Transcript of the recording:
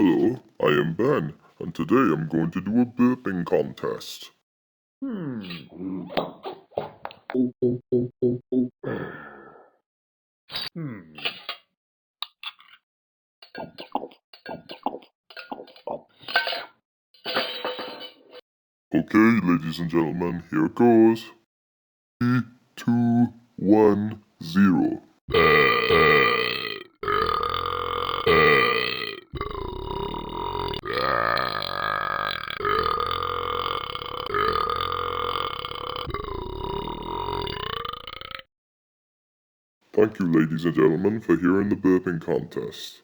Hello, I am Ben, and today I'm going to do a burping contest. Okay, ladies and gentlemen, here it goes. 3, 2, 1, 0. Thank you, ladies and gentlemen, for hearing the burping contest.